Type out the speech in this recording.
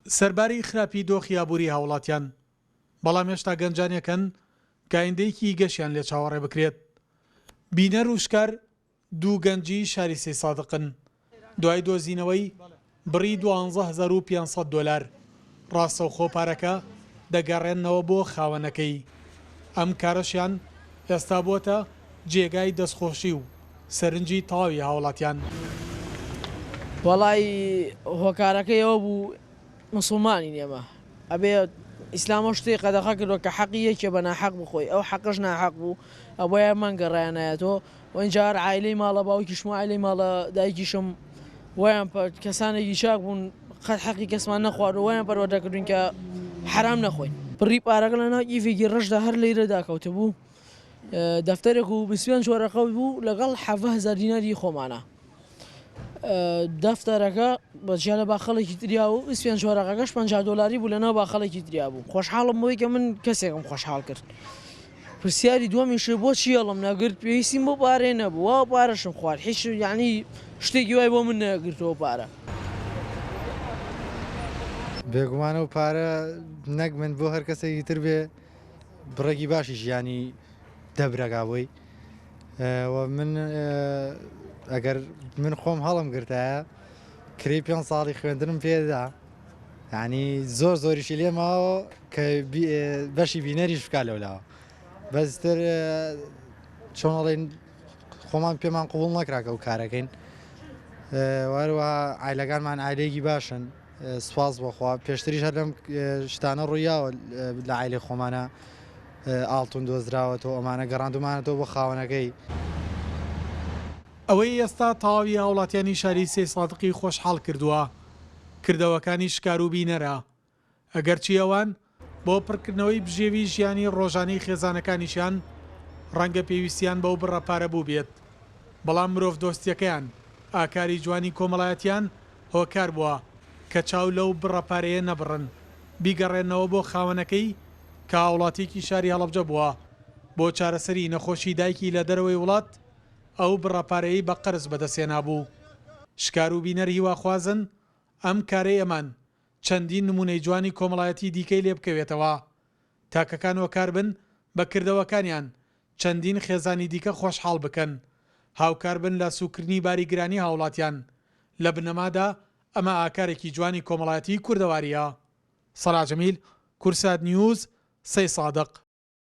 سەرباری خراپی دۆخی ئابووری هاوڵاتیان بەڵام هێشتا گەنجانێکن کە ئایندەیەکی گەشیان لێ چاوەڕێ بکرێت. بینەر و شکار دوو گەنجی شاری سێ سادقن دوای دۆزینەوەی بڕی 12,500 دۆلار ڕاستەوخۆ پارەکە دەگەڕێنەوە بۆ خاوەنەکەی. ئەم کارەشیان ئێستا بۆتە جێگای دەستخۆشی و سەرنجی تەواوی هاوڵاتیان. وەڵی هۆکارەکەی ئەوە بوو مسلمانی نێمە ئەبێ ئیسلامە شتێ قەدەخە کردووە کە حەقی یەکێ بە ناحەق بخۆی ئەو حەقش ناحەق بوو ئەوەیە مانگەڕایەنایەتەوە وەنجار عایلەی ماڵە باوکیشم و عایلەی ماڵە دایکیشم ویان کەسانێکی چاک بوون قەت حەقی کەسمان نەخوارد و ویان پەروەردەکردوین کە حرام نەخۆین. بڕی پارەکە لە ناو ئیفێکی ڕەشدا هەر لەیرەدا کەوتە بوو دەفتەرێک و 24 ڕقەوت بوو لەگەڵ 7,000 دیناری خۆمانە. دەفتەرەکە بەجیا لە باخەڵێکی تریا و 24 ڕقەکەش 50 دۆلاری بوو لەناو باخەڵێکی تریا بوو. خۆشحاڵم بۆی کە من کەسێکم خۆشحاڵ کرد. پرسیاری دووەمیشێ بۆچی هەڵم نەگرت پێویستیم بۆ پارەی نەبوو وا پارەشم خوارد هیچ یعنی شتێکی وای بۆ من نەگرتەوە پارە. بێگومانە و پارە نەک من بۆ هەر کەسێکی تر بێ بڕێکی باشی ژیانی دەبرەگاوەی من ئەگەر من خۆم هەڵم گرتایە کری 5 ساڵی خوێندنم پێدا یعنی زۆریشی لێ ماوە کە بەشی بینەریش بکا لەولاوە بەستر چۆنڵێن خۆمان پێمان قوڵ نەکراکە و کارەکەین وەروەها ئایلەکانمان ئایلێکی باشن سواز بۆخوا پێشتریش هەر لەم شتانە ڕوویاوە لە ئایلێ خۆمانە ئاڵتون دۆزراوەتەوە ئەمانە گەڕاندومانێتەوە بۆ خاوەنەکەی. ئەوەی ئێستا تەواوی هاوڵاتیانی شاری سێ سادقی خۆشحاڵ کردووە کردەوەکانی شکار و بینەرە ئەگەرچی ئەوان بۆ پڕکردنەوەی بژێوی ژیانی ڕۆژانەی خێزانەکانیشیان ڕەنگە پێویستیان بەو بڕەپارە بوو بێت بەڵام مرۆڤ دۆستیەکەیان ئاکاری جوانی کۆمەڵایەتیان هۆکار بووە کە چاو لەو بڕەپارەیە نەبڕن بیگەڕێنەوە بۆ خاوەنەکەی کە هاوڵاتێکی شاری هەڵەبجە بووە بۆ چارەسەری نەخۆشی دایکی لە دەرەوەی وڵات ئەو بڕەپارەیەی بە قەرز بەدەستێنا بوو. شکار و بینەر هیواخوازن ئەم کارەی ئەمان چەندین نمونەی جوانی کۆمەڵایەتی دیکەی لێ بکەوێتەوە تاکەکان وەکار بن بە کردەوەکانیان چەندین خێزانی دیکە خۆشحاڵ بکەن هاوکار بن لە سوکردنی باریگرانی هاوڵاتیان لە بنەمادا ئەمە ئاکارێکی جوانی کۆمەڵایەتی کوردەواریە. سەلاح جەمیل، کورسات نیوز، سەی سادق.